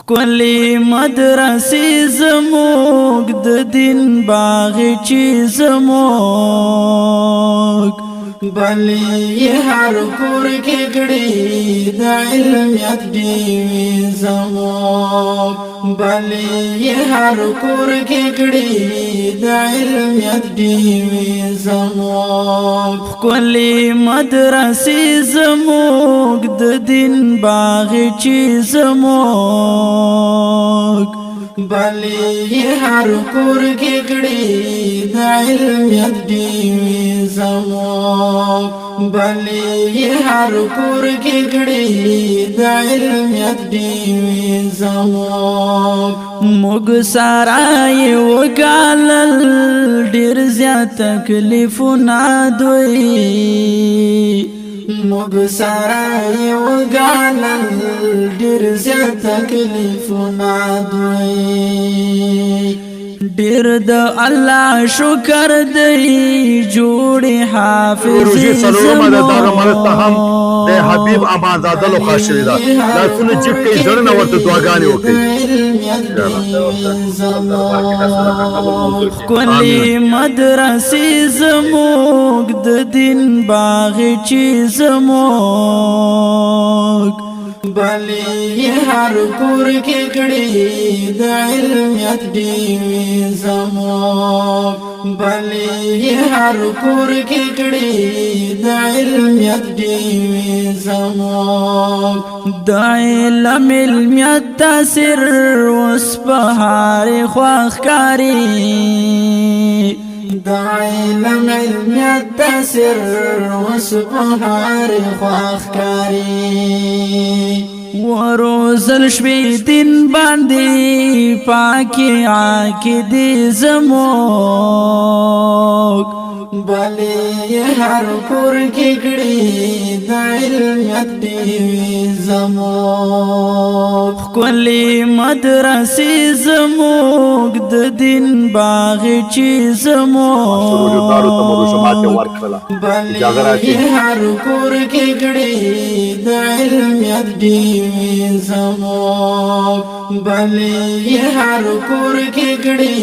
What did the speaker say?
کلی مدرسې زموږ د دین باغ چې زموږ بلی هر کور کې ګړي د علمیت ډیوې زموږ بلی هر کور کې ګړي د علمیت ډیوې زموږ کلی مدرسې زموږ د دین باغ چې زموږ بلی هر کور کې ګړي د علمیت ډیوې زموږ بلی هر کور کې ګړي د علمیت ډیوې زموږ موږ سره یو ګالل ډیر زیات تکلیفونه دوی موږ سره یو ګالل ډیر زیات تکلیفونه دوی ډیر د الله شکر دی جوړ حافظ د حبیب آمازاده لو خاصه ده لاسونه چې کې ځړنه ورته دعاګانې وکړي کلی مدرسې زموږ د دین باغ چې زموږ بلی هر کور کې ګړي د علمیت ډیوې زموږ بلی هر کور کې ګړي د علمیت ډیوې زموږ د علم علمیت تاثیر اوس په هر خوا ښکاري د علم علمیت تاثیر اوس په هر خوا ښکاري وروزل شوی دین باندې پاکی عاقدې زموږ بلی هر کور کې ګړي د علمیت ډیوې زموږ کلی مدرسې زموږ د دین باغ چې زموږ بلی هر کور کې ګړي د علمیت ډیوې زموږ بلی هر کور کې ګړي